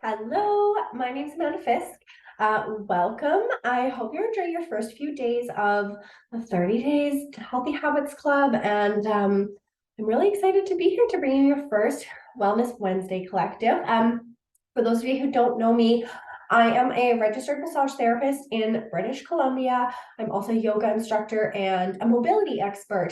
Hello, my name's Amanda Fisk. Welcome. I hope you're enjoying your first few days of the 30 Days to Healthy Habits Club. And I'm really excited to be here to bring you your first Wellness Wednesday collective. For those of you who don't know me, I am a registered massage therapist in British Columbia. I'm also a yoga instructor and a mobility expert.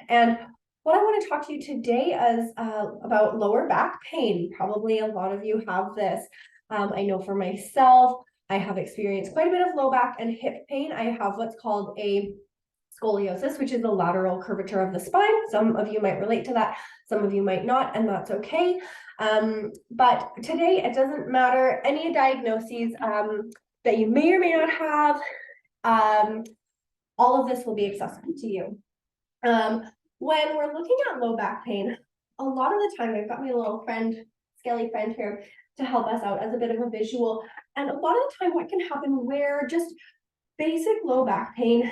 And what I want to talk to you today is about lower back pain. Probably a lot of you have this. I know for myself, I have experienced quite a bit of low back and hip pain. I have what's called a scoliosis, which is the lateral curvature of the spine. Some of you might relate to that, some of you might not, and that's okay. But today, it doesn't matter any diagnoses that you may or may not have. All of this will be accessible to you. When we're looking at low back pain, a lot of the time, I've got my little friend, scaly friend here, to help us out as a bit of a visual. And a lot of the time, what can happen where just basic low back pain,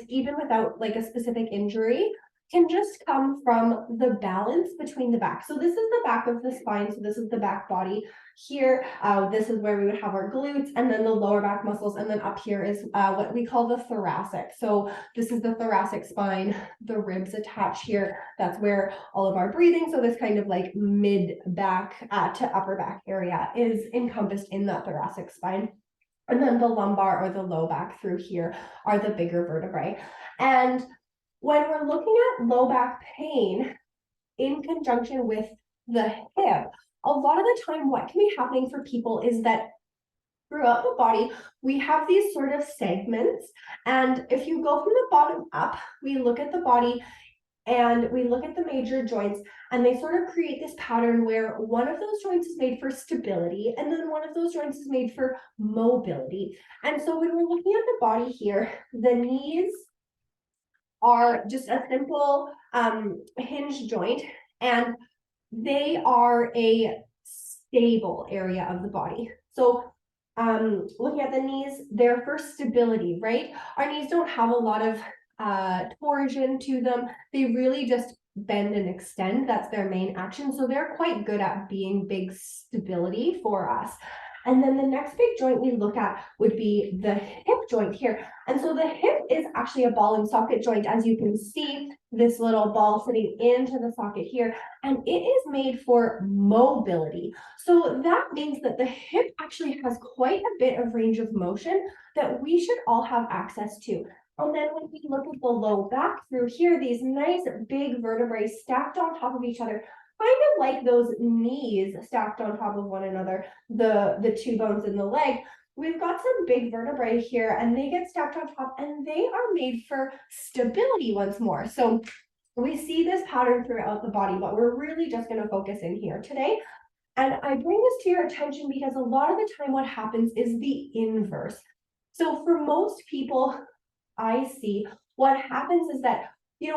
even without like a specific injury, can just come from the balance between the back. So this is the back of the spine. So this is the back body here. This is where we would have our glutes and then the lower back muscles. And then up here is what we call the thoracic. So this is the thoracic spine, the ribs attach here. That's where all of our breathing. So this kind of like mid back to upper back area is encompassed in that thoracic spine. And then the lumbar or the low back through here are the bigger vertebrae. And when we're looking at low back pain in conjunction with the hip, a lot of the time what can be happening for people is that throughout the body, we have these sort of segments. And if you go from the bottom up, we look at the body and we look at the major joints, and they sort of create this pattern where one of those joints is made for stability, and then one of those joints is made for mobility. And so when we're looking at the body here, the knees are just a simple hinge joint, and they are a stable area of the body. So looking at the knees, they're for stability, right? Our knees don't have a lot of torsion to them. They really just bend and extend. That's their main action. So they're quite good at being big stability for us. And then the next big joint we look at would be the hip joint here. And so the hip is actually a ball and socket joint. As you can see, this little ball sitting into the socket here, and it is made for mobility. So that means that the hip actually has quite a bit of range of motion that we should all have access to. And then when we look at the low back through here, these nice big vertebrae stacked on top of each other, kind of like those knees stacked on top of one another, the two bones in the leg. We've got some big vertebrae here, and they get stacked on top, and they are made for stability once more. So we see this pattern throughout the body, but we're really just going to focus in here today. And I bring this to your attention because a lot of the time what happens is the inverse. So for most people I see, what happens is that,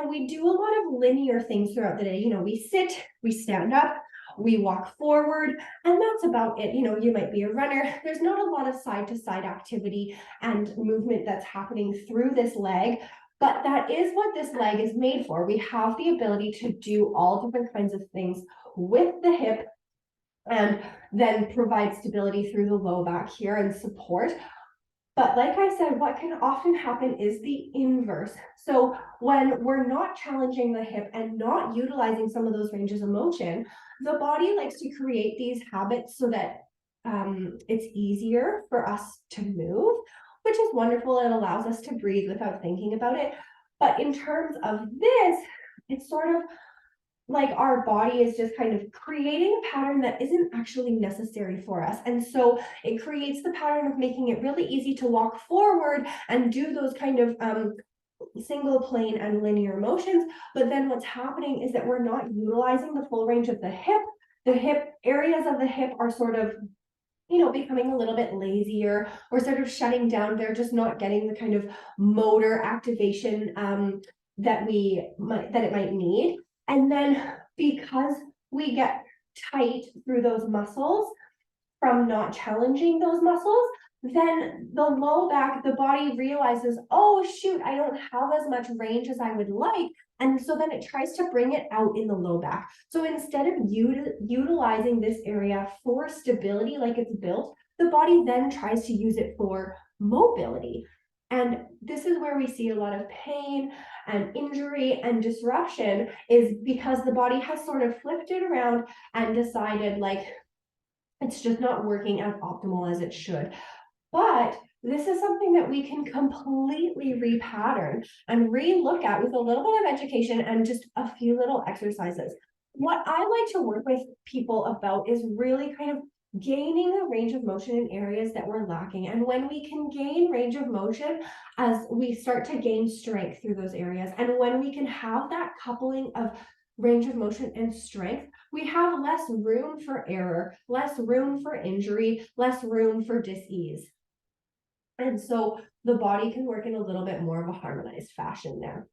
we do a lot of linear things throughout the day. We sit, we stand up, we walk forward, and that's about it. You might be a runner. There's not a lot of side to side activity and movement that's happening through this leg, but that is what this leg is made for. We have the ability to do all different kinds of things with the hip and then provide stability through the low back here and support. But like I said, what can often happen is the inverse. So when we're not challenging the hip and not utilizing some of those ranges of motion, the body likes to create these habits so that it's easier for us to move, which is wonderful. It allows us to breathe without thinking about it. But in terms of this, it's sort of like our body is just kind of creating a pattern that isn't actually necessary for us. And so it creates the pattern of making it really easy to walk forward and do those kind of single plane and linear motions. But then what's happening is that we're not utilizing the full range of the hip. The hip areas of the hip are sort of becoming a little bit lazier or sort of shutting down. They're just not getting the kind of motor activation that it might need. And then because we get tight through those muscles from not challenging those muscles, then the low back, the body realizes, oh shoot, I don't have as much range as I would like. And so then it tries to bring it out in the low back. So instead of utilizing this area for stability like it's built, the body then tries to use it for mobility. And this is where we see a lot of pain and injury and disruption, is because the body has sort of flipped it around and decided like it's just not working as optimal as it should. But this is something that we can completely repattern and re-look at with a little bit of education and just a few little exercises. What I like to work with people about is really kind of gaining a range of motion in areas that we're lacking. And when we can gain range of motion, as we start to gain strength through those areas, and when we can have that coupling of range of motion and strength, we have less room for error, less room for injury, less room for dis-ease. And so the body can work in a little bit more of a harmonized fashion there.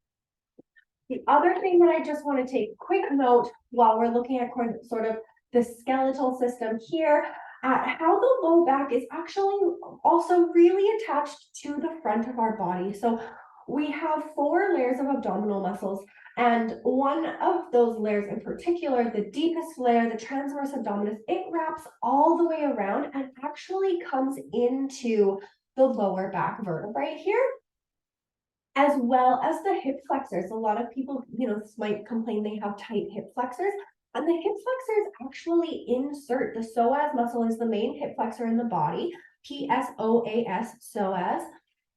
The other thing that I just want to take quick note while we're looking at sort of the skeletal system here, at how the low back is actually also really attached to the front of our body. So we have 4 layers of abdominal muscles, and one of those layers in particular, the deepest layer, the transverse abdominis, it wraps all the way around and actually comes into the lower back vertebrae here, as well as the hip flexors. A lot of people, might complain they have tight hip flexors, and the hip flexors actually insert. The psoas muscle is the main hip flexor in the body, PSOAS, psoas,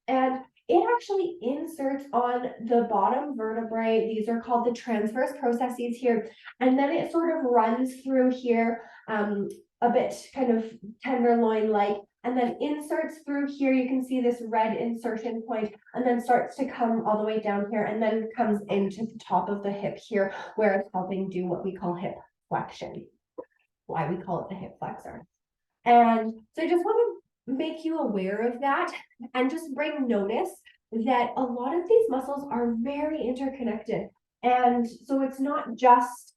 and it actually inserts on the bottom vertebrae. These are called the transverse processes here, and then it sort of runs through here, a bit kind of tenderloin-like, and then inserts through here. You can see this red insertion point, and then starts to come all the way down here, and then comes into the top of the hip here, where it's helping do what we call hip flexion, why we call it the hip flexor. And so I just want to make you aware of that, and just bring notice that a lot of these muscles are very interconnected. And so it's not just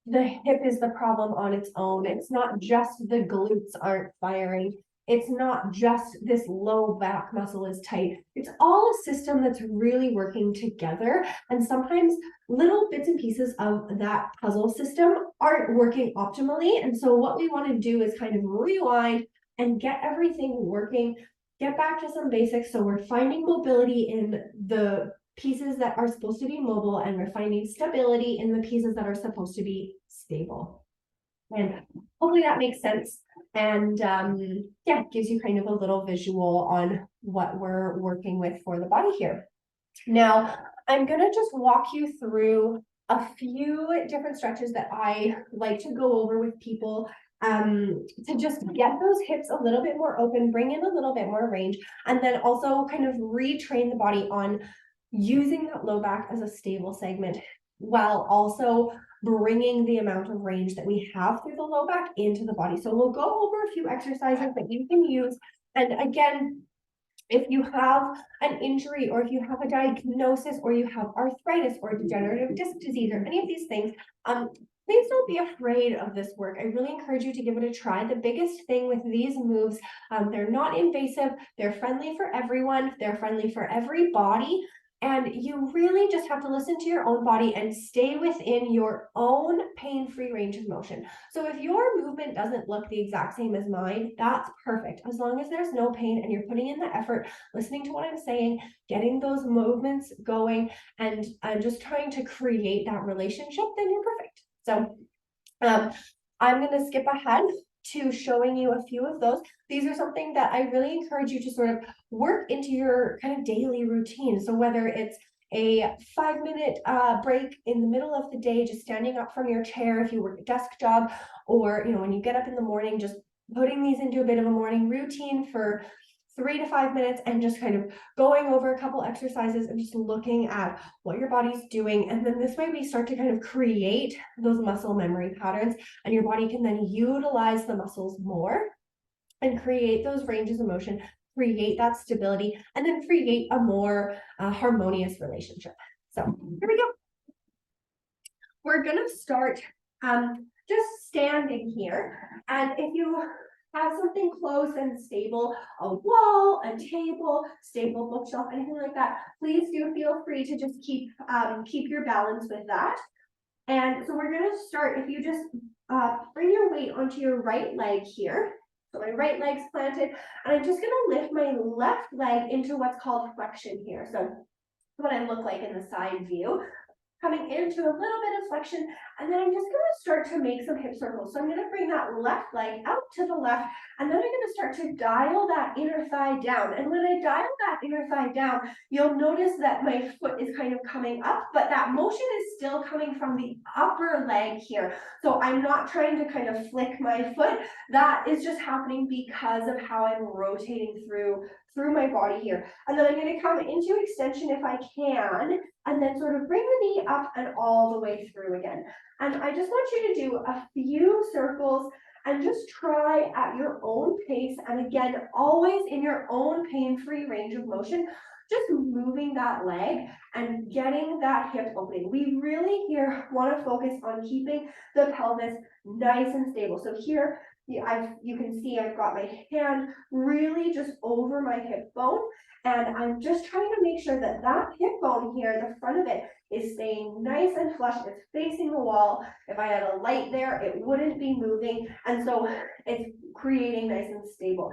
the hip is the problem on its own. It's not just the glutes aren't firing. It's not just this low back muscle is tight. It's all a system that's really working together. And sometimes little bits and pieces of that puzzle system aren't working optimally. And so what we want to do is kind of rewind and get everything working, get back to some basics. So we're finding mobility in the pieces that are supposed to be mobile, and we're finding stability in the pieces that are supposed to be stable. And hopefully that makes sense. And yeah, gives you kind of a little visual on what we're working with for the body here. Now, I'm going to just walk you through a few different stretches that I like to go over with people, to just get those hips a little bit more open, bring in a little bit more range, and then also kind of retrain the body on using that low back as a stable segment, while also bringing the amount of range that we have through the low back into the body. So we'll go over a few exercises that you can use. And again, if you have an injury, or if you have a diagnosis, or you have arthritis or degenerative disc disease, or any of these things, please don't be afraid of this work. I really encourage you to give it a try. The biggest thing with these moves, they're not invasive, they're friendly for everyone, they're friendly for every body. And you really just have to listen to your own body and stay within your own pain-free range of motion. So if your movement doesn't look the exact same as mine, that's perfect. As long as there's no pain and you're putting in the effort, listening to what I'm saying, getting those movements going, and just trying to create that relationship, then you're perfect. So I'm going to skip ahead to showing you a few of those. These are something that I really encourage you to sort of work into your kind of daily routine. So whether it's a 5-minute break in the middle of the day, just standing up from your chair if you work a desk job, or when you get up in the morning, just putting these into a bit of a morning routine for 3 to 5 minutes, and just kind of going over a couple exercises and just looking at what your body's doing. And then this way we start to kind of create those muscle memory patterns, and your body can then utilize the muscles more and create those ranges of motion, create that stability, and then create a more harmonious relationship. So here we go. We're gonna start just standing here. And if you have something close and stable, a wall, a table, stable bookshelf, anything like that, please do feel free to just keep your balance with that. And so we're gonna start, if you just bring your weight onto your right leg here. So my right leg's planted, and I'm just gonna lift my left leg into what's called flexion here. So what I look like in the side view, coming into a little bit of flexion, and then I'm just gonna start to make some hip circles. So I'm gonna bring that left leg out to the left, and then I'm gonna start to dial that inner thigh down. And when I dial that inner thigh down, you'll notice that my foot is kind of coming up, but that motion is still coming from the upper leg here. So I'm not trying to kind of flick my foot. That is just happening because of how I'm rotating through my body here. And then I'm gonna come into extension if I can, and then sort of bring the knee up and all the way through again. And I just want you to do a few circles and just try at your own pace. And again, always in your own pain-free range of motion, just moving that leg and getting that hip opening. We really here want to focus on keeping the pelvis nice and stable. So here, you can see I've got my hand really just over my hip bone, and I'm just trying to make sure that that hip bone here, the front of it, is staying nice and flush. It's facing the wall. If I had a light there, it wouldn't be moving, and so it's creating nice and stable.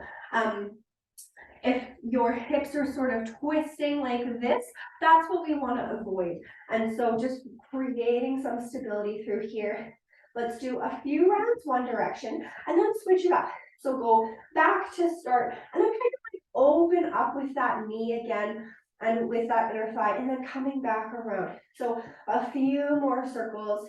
If your hips are sort of twisting like this, that's what we want to avoid. And so just creating some stability through here. Let's do a few rounds one direction and then switch it up. So go back to start and then kind of like open up with that knee again and with that inner thigh, and then coming back around. So a few more circles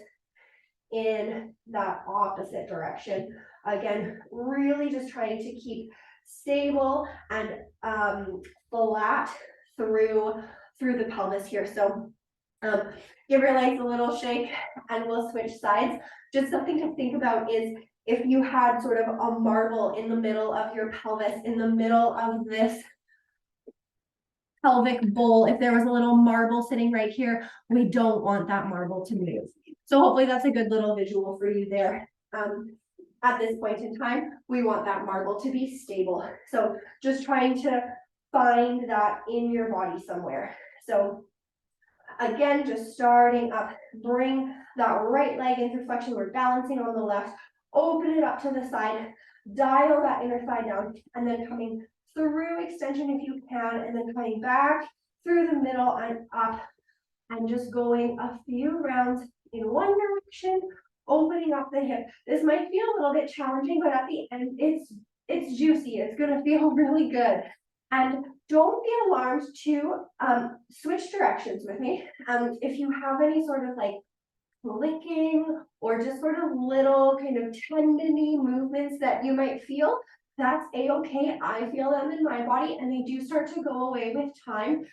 in that opposite direction. Again, really just trying to keep stable and flat through the pelvis here. So give your legs a little shake and we'll switch sides. Just something to think about is if you had sort of a marble in the middle of your pelvis, in the middle of this pelvic bowl, if there was a little marble sitting right here, we don't want that marble to move. So hopefully that's a good little visual for you there. At this point in time, we want that marble to be stable. So just trying to find that in your body somewhere. So again, just starting up, bring that right leg into flexion. We're balancing on the left, open it up to the side, dial that inner thigh down, and then coming through extension if you can, and then coming back through the middle and up, and just going a few rounds in one direction, opening up the hip. This might feel a little bit challenging, but at the end, it's juicy. It's gonna feel really good. And don't be alarmed to switch directions with me. If you have any sort of like clicking or just sort of little kind of tendony movements that you might feel, that's a-okay. I feel them in my body and they do start to go away with time,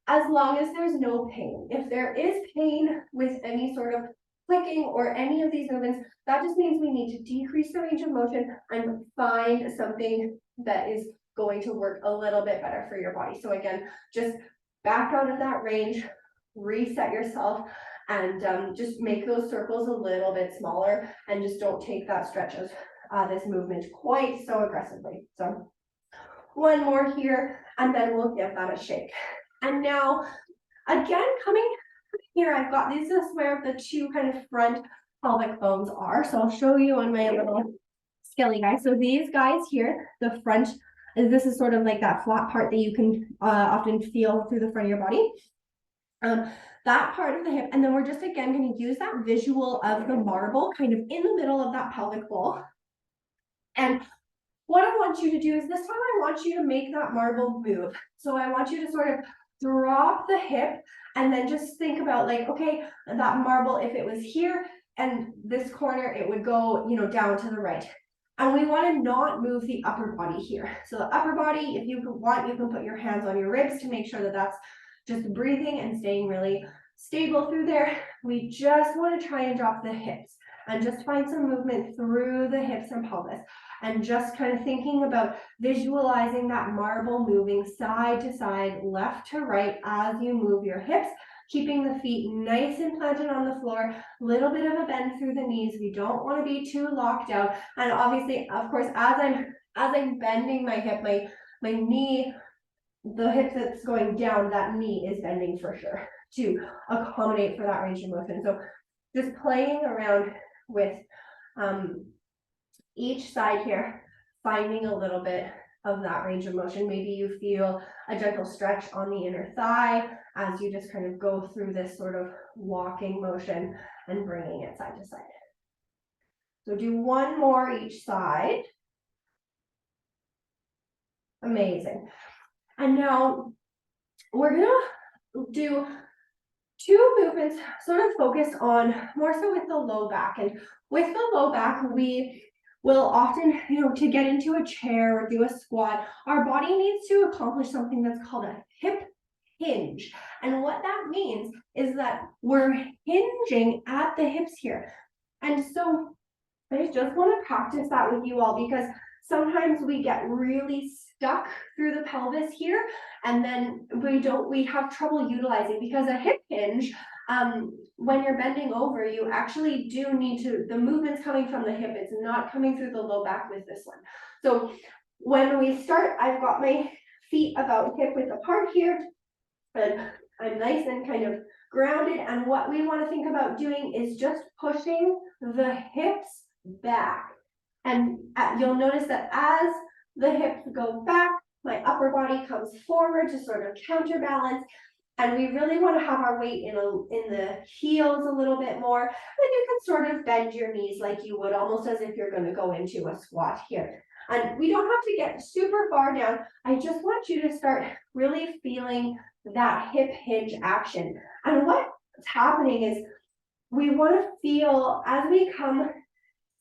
as long as there's no pain. If there is pain with any sort of clicking or any of these movements, that just means we need to decrease the range of motion and find something that is going to work a little bit better for your body. So again, just back out of that range, reset yourself, and just make those circles a little bit smaller, and just don't take that stretch of this movement quite so aggressively. So one more here, and then we'll give that a shake. And now, again, coming here, I've got, this is where the two kind of front pelvic bones are. So I'll show you on my little skelly guy. So these guys here, the front, this is sort of like that flat part that you can often feel through the front of your body. That part of the hip, and then we're just again going to use that visual of the marble kind of in the middle of that pelvic bowl. And what I want you to do is this time I want you to make that marble move. So I want you to sort of drop the hip and then just think about like, okay, that marble, if it was here and this corner, it would go, you know, down to the right. And we want to not move the upper body here. So the upper body, if you want, you can put your hands on your ribs to make sure that that's just breathing and staying really stable through there. We just want to try and drop the hips and just find some movement through the hips and pelvis, and just kind of thinking about visualizing that marble moving side to side, left to right as you move your hips, keeping the feet nice and planted on the floor, little bit of a bend through the knees. We don't want to be too locked out. And obviously, of course, as I'm bending my hip, my knee, the hip that's going down, that knee is bending for sure to accommodate for that range of motion. So just playing around with each side here, finding a little bit of that range of motion. Maybe you feel a gentle stretch on the inner thigh as you just kind of go through this sort of walking motion and bringing it side to side. So do one more each side. Amazing. And now we're gonna do two movements sort of focused on more so with the low back. And with the low back, we will often, to get into a chair or do a squat, our body needs to accomplish something that's called a hip hinge. And what that means is that we're hinging at the hips here. And so I just want to practice that with you all, because sometimes we get really stuck through the pelvis here, and then we have trouble utilizing, because a hip hinge, when you're bending over, you actually do need to, the movement's coming from the hip, it's not coming through the low back with this one. So when we start, I've got my feet about hip width apart here, and I'm nice and kind of grounded, and what we want to think about doing is just pushing the hips back. And you'll notice that as the hips go back, my upper body comes forward to sort of counterbalance. And we really want to have our weight in the heels a little bit more. Then you can sort of bend your knees like you would, almost as if you're going to go into a squat here. And we don't have to get super far down. I just want you to start really feeling that hip hinge action. And what's happening is we want to feel, as we come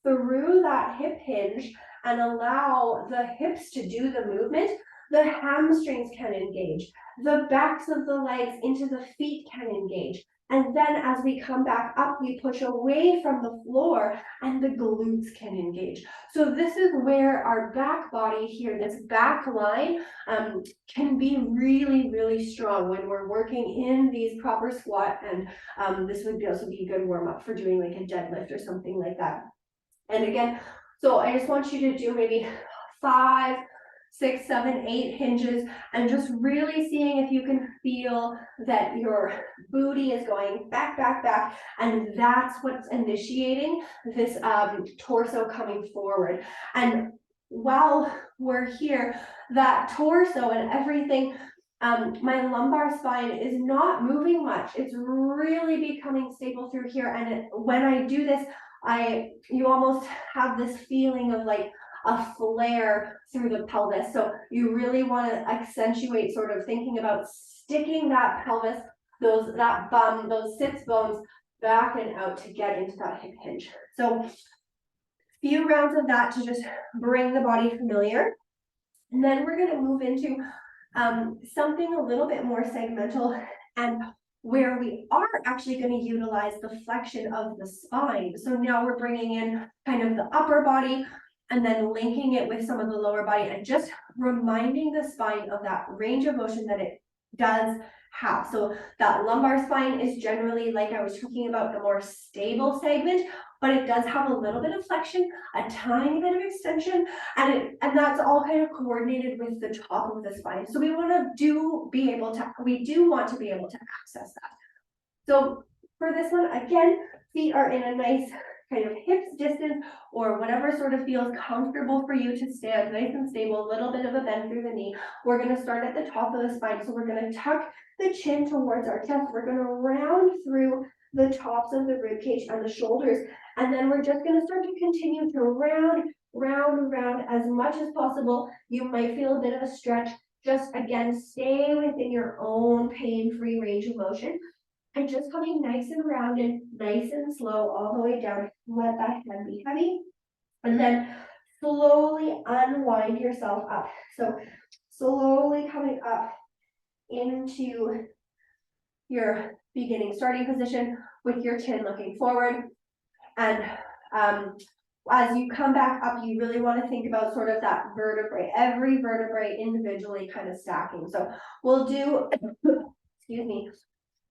through that hip hinge and allow the hips to do the movement, the hamstrings can engage, the backs of the legs into the feet can engage. And then as we come back up, we push away from the floor and the glutes can engage. So this is where our back body here, this back line, can be really, really strong when we're working in these proper squat. And this would also be a good warm up for doing like a deadlift or something like that. And again, so I just want you to do maybe 5, 6, 7, 8 hinges, and just really seeing if you can feel that your booty is going back, back, back, and that's what's initiating this torso coming forward. And while we're here, that torso and everything, my lumbar spine is not moving much. It's really becoming stable through here. And when I do this, you almost have this feeling of like a flare through the pelvis. So you really want to accentuate sort of thinking about sticking that pelvis, that bum, those sits bones back and out to get into that hip hinge. So few rounds of that to just bring the body familiar. And then we're going to move into something a little bit more segmental, and where we are actually going to utilize the flexion of the spine. So now we're bringing in kind of the upper body and then linking it with some of the lower body and just reminding the spine of that range of motion that it does have. So that lumbar spine is generally, like I was talking about, the more stable segment, but it does have a little bit of flexion, a tiny bit of extension, and that's all kind of coordinated with the top of the spine. So we do want to be able to access that. So for this one, again, feet are in a nice kind of hips distance or whatever sort of feels comfortable for you to stand nice and stable, a little bit of a bend through the knee. We're going to start at the top of the spine. So we're going to tuck the chin towards our chest. We're going to round through the tops of the rib cage and the shoulders. And then we're just going to start to continue to round as much as possible. You might feel a bit of a stretch. Just again, stay within your own pain-free range of motion. And just coming nice and rounded, nice and slow all the way down. Let that head be heavy. And then slowly unwind yourself up. So slowly coming up into your starting position with your chin looking forward. And as you come back up, you really want to think about sort of that vertebrae, every vertebrae individually kind of stacking. So we'll do, excuse me,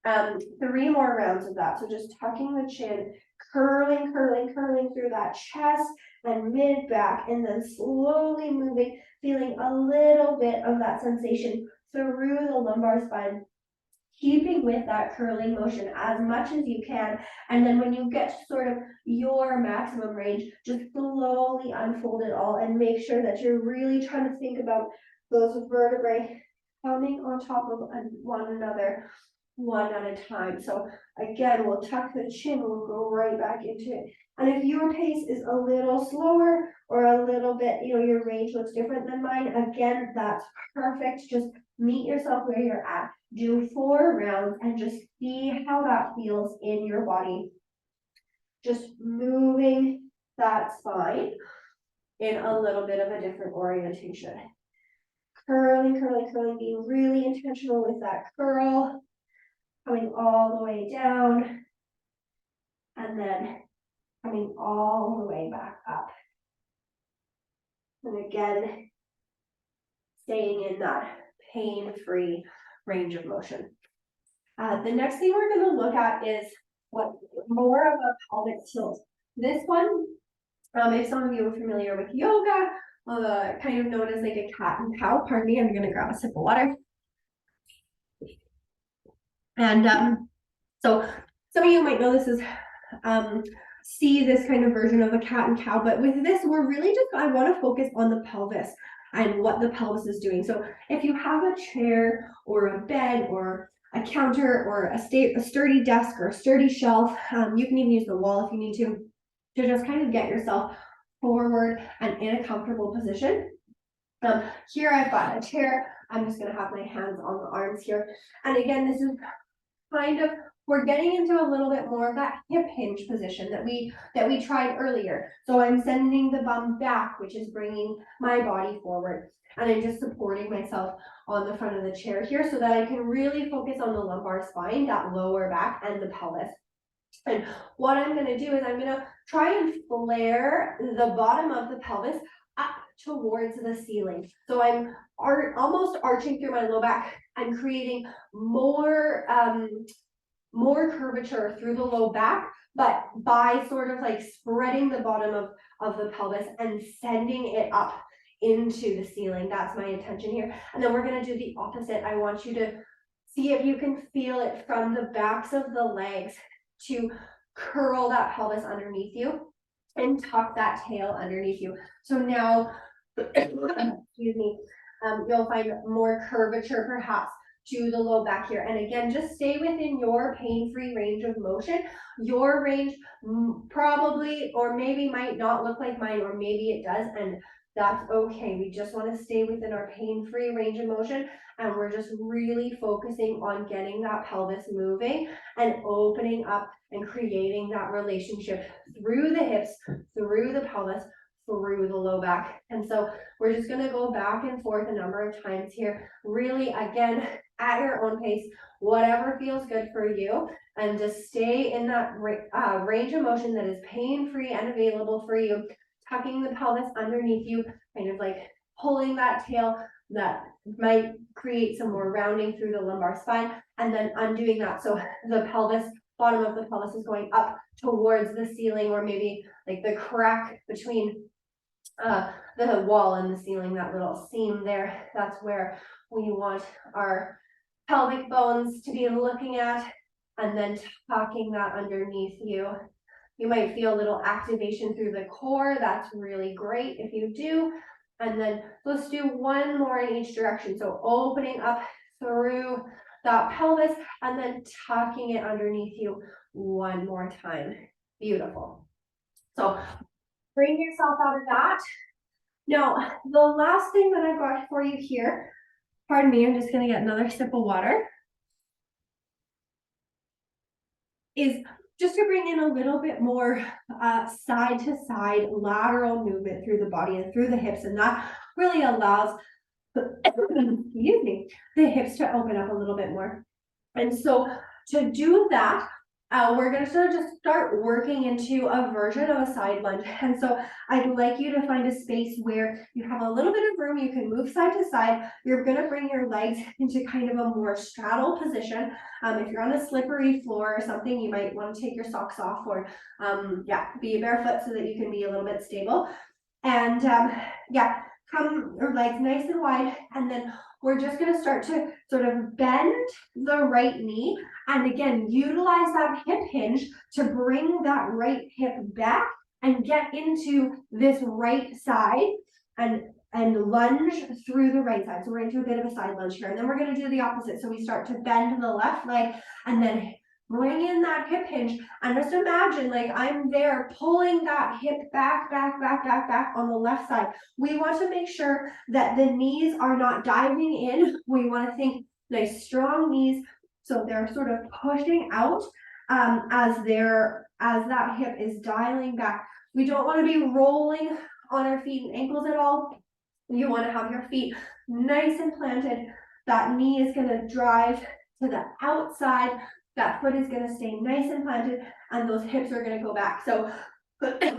3 more rounds of that. So just tucking the chin, curling, curling, curling through that chest and mid back, and then slowly moving, feeling a little bit of that sensation through the lumbar spine, keeping with that curling motion as much as you can. And then when you get to sort of your maximum range, just slowly unfold it all and make sure that you're really trying to think about those vertebrae coming on top of one another, one at a time. So again, we'll tuck the chin, we'll go right back into it. And if your pace is a little slower or a little bit, your range looks different than mine, again, that's perfect. Just meet yourself where you're at. Do 4 rounds and just see how that feels in your body. Just moving that spine in a little bit of a different orientation. Curling, curling, curling, being really intentional with that curl. Coming all the way down, and then coming all the way back up. And again, staying in that pain-free range of motion. The next thing we're going to look at is what more of a pelvic tilt. This one, if some of you are familiar with yoga, kind of known as like a cat and cow. Pardon me, I'm going to grab a sip of water. And so some of you might know this is see this kind of version of a cat and cow, but with this, we're really just, I want to focus on the pelvis and what the pelvis is doing. So if you have a chair or a bed or a counter or a sturdy desk or a sturdy shelf, you can even use the wall if you need to just kind of get yourself forward and in a comfortable position. Here I've got a chair. I'm just going to have my hands on the arms here. And again, this is kind of, we're getting into a little bit more of that hip hinge position that we tried earlier. So I'm sending the bum back, which is bringing my body forward. And I'm just supporting myself on the front of the chair here so that I can really focus on the lumbar spine, that lower back, and the pelvis. And what I'm going to do is I'm going to try and flare the bottom of the pelvis up towards the ceiling. So I'm almost arching through my low back. I'm creating more curvature through the low back, but by sort of like spreading the bottom of the pelvis and sending it up into the ceiling. That's my intention here. And then we're going to do the opposite. I want you to see if you can feel it from the backs of the legs to curl that pelvis underneath you and tuck that tail underneath you. So now, excuse me, you'll find more curvature perhaps to the low back here. And again, just stay within your pain-free range of motion. Your range probably, or maybe might not look like mine, or maybe it does, and that's okay. We just want to stay within our pain-free range of motion, and we're just really focusing on getting that pelvis moving and opening up and creating that relationship through the hips, through the pelvis, through the low back. And so we're just going to go back and forth a number of times here, really again at your own pace, whatever feels good for you, and just stay in that range of motion that is pain-free and available for you, tucking the pelvis underneath you, kind of like pulling that tail that might create some more rounding through the lumbar spine, and then undoing that. So the pelvis, bottom of the pelvis is going up towards the ceiling, or maybe like the crack between the wall and the ceiling, that little seam there. That's where we want our pelvic bones to be looking at, and then tucking that underneath you. You might feel a little activation through the core. That's really great if you do. And then let's do one more in each direction. So opening up through that pelvis and then tucking it underneath you one more time. Beautiful. So bring yourself out of that. Now, the last thing that I've got for you here, pardon me, I'm just going to get another sip of water, is just to bring in a little bit more side to side lateral movement through the body and through the hips. And that really allows, excuse me, the hips to open up a little bit more. And so to do that, we're going to sort of just start working into a version of a side lunge. And so I'd like you to find a space where you have a little bit of room. You can move side to side. You're going to bring your legs into kind of a more straddle position. If you're on a slippery floor or something, you might want to take your socks off, or yeah, be barefoot so that you can be a little bit stable. And yeah, come your legs nice and wide, and then we're just going to start to sort of bend the right knee, and again utilize that hip hinge to bring that right hip back and get into this right side and lunge through the right side. So we're going to do a bit of a side lunge here, and then we're going to do the opposite. So we start to bend the left leg and then bring in that hip hinge, and just imagine like I'm there pulling that hip back on the left side. We want to make sure that the knees are not diving in. We want to think nice strong knees, so they're sort of pushing out as that hip is dialing back. We don't want to be rolling on our feet and ankles at all. You want to have your feet nice and planted. That knee is going to drive to the outside. That foot is going to stay nice and planted, and those hips are going to go back. So I'd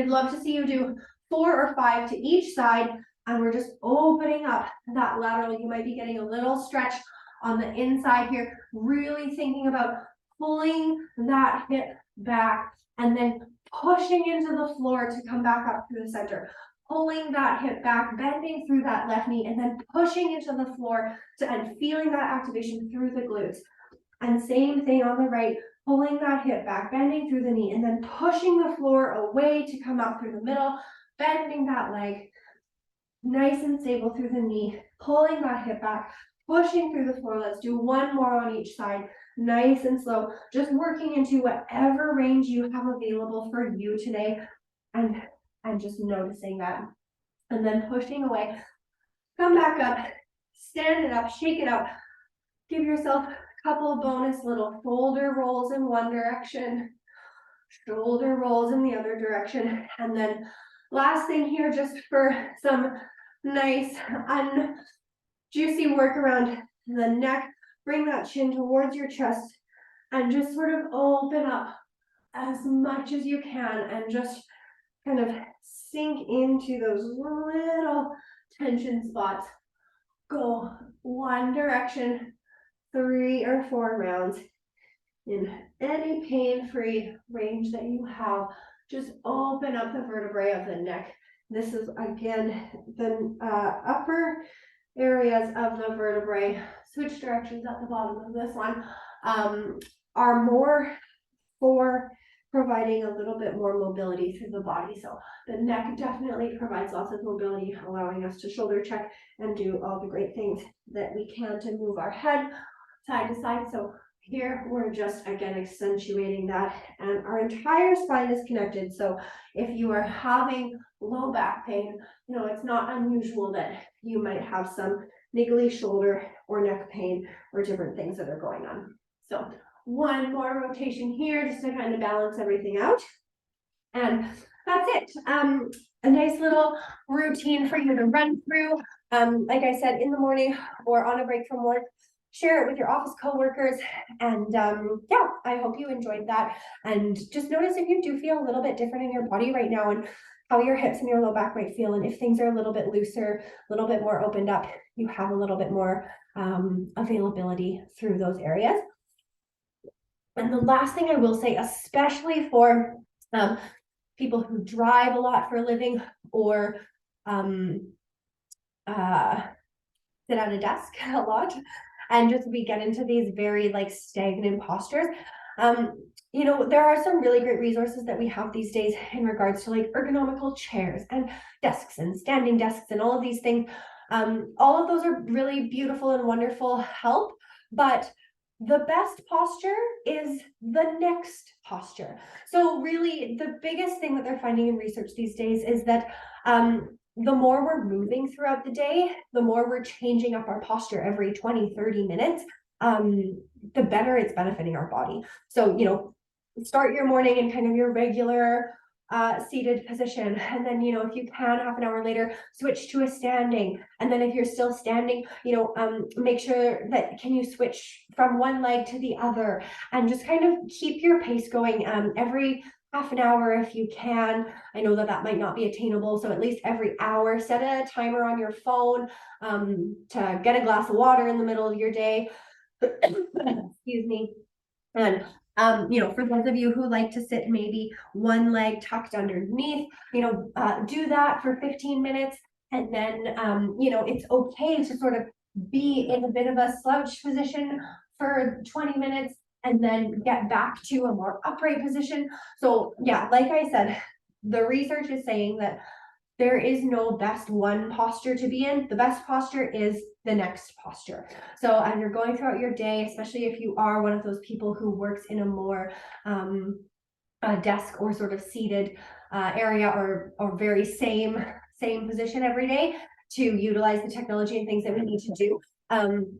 love to see you do 4 or 5 to each side, and we're just opening up that lateral. You might be getting a little stretch on the inside here, really thinking about pulling that hip back and then pushing into the floor to come back up through the center. Pulling that hip back, bending through that left knee, and then pushing into the floor and feeling that activation through the glutes. And same thing on the right, pulling that hip back, bending through the knee, and then pushing the floor away to come up through the middle, bending that leg, nice and stable through the knee, pulling that hip back, pushing through the floor. Let's do one more on each side, nice and slow, just working into whatever range you have available for you today, and just noticing that, and then pushing away. Come back up, stand it up, shake it out, give yourself a couple of bonus little shoulder rolls in one direction, shoulder rolls in the other direction, and then last thing here, just for some nice juicy work around the neck, bring that chin towards your chest and just sort of open up as much as you can, and just kind of sink into those little tension spots. Go one direction, 3 or 4 rounds in any pain-free range that you have. Just open up the vertebrae of the neck. This is again the upper areas of the vertebrae. Switch directions at the bottom of this one are more for providing a little bit more mobility through the body. So the neck definitely provides lots of mobility, allowing us to shoulder check and do all the great things that we can to move our head side to side. So here we're just again accentuating that, and our entire spine is connected. So if you are having low back pain, you know, it's not unusual that you might have some niggly shoulder or neck pain or different things that are going on. So one more rotation here just to kind of balance everything out. And that's it. A nice little routine for you to run through. Like I said, in the morning or on a break from work, share it with your office coworkers. And yeah, I hope you enjoyed that. And just notice if you do feel a little bit different in your body right now, and how your hips and your low back might feel. And if things are a little bit looser, a little bit more opened up, you have a little bit more availability through those areas. And the last thing I will say, especially for people who drive a lot for a living, or sit at a desk a lot, and just we get into these very like stagnant postures. You know, there are some really great resources that we have these days in regards to like ergonomical chairs and desks and standing desks and all of these things. All of those are really beautiful and wonderful help, but the best posture is the next posture. So really the biggest thing that they're finding in research these days is that the more we're moving throughout the day, the more we're changing up our posture every 20, 30 minutes, the better it's benefiting our body. So, you know, start your morning in kind of your regular seated position. And then, you know, if you can, half an hour later, switch to a standing. And then if you're still standing, you know, make sure that can you switch from one leg to the other, and just kind of keep your pace going every half an hour if you can. I know that that might not be attainable, so at least every hour, set a timer on your phone to get a glass of water in the middle of your day. Excuse me. And you know, for those of you who like to sit maybe one leg tucked underneath, you know, do that for 15 minutes. And then, you know, it's okay to sort of be in a bit of a slouch position for 20 minutes and then get back to a more upright position. So yeah, like I said, the research is saying that there is no best one posture to be in. The best posture is the next posture. So as you're going throughout your day, especially if you are one of those people who works in a more desk or sort of seated area, or very same position every day, to utilize the technology and things that we need to do.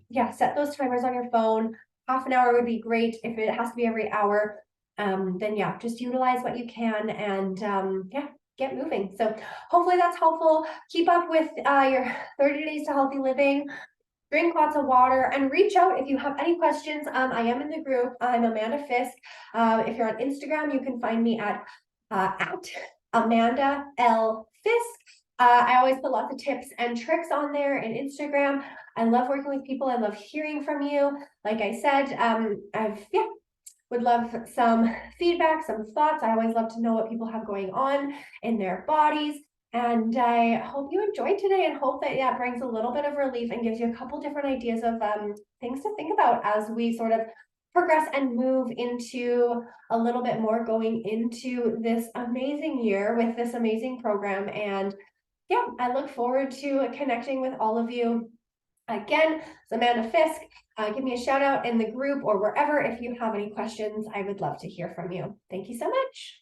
Yeah, set those timers on your phone. Half an hour would be great. If it has to be every hour, then yeah, just utilize what you can, and yeah, get moving. So hopefully that's helpful. Keep up with your 30 days to healthy living. Drink lots of water and reach out if you have any questions. I am in the group. I'm Amanda Fisk. If you're on Instagram, you can find me at Amanda L. Fisk. I always put lots of tips and tricks on there in Instagram. I love working with people. I love hearing from you. Like I said, would love some feedback, some thoughts. I always love to know what people have going on in their bodies. And I hope you enjoyed today, and hope that, yeah, brings a little bit of relief and gives you a couple different ideas of things to think about as we sort of progress and move into a little bit more going into this amazing year with this amazing program. And yeah, I look forward to connecting with all of you. Again, it's Amanda Fisk. Give me a shout out in the group or wherever if you have any questions. I would love to hear from you. Thank you so much.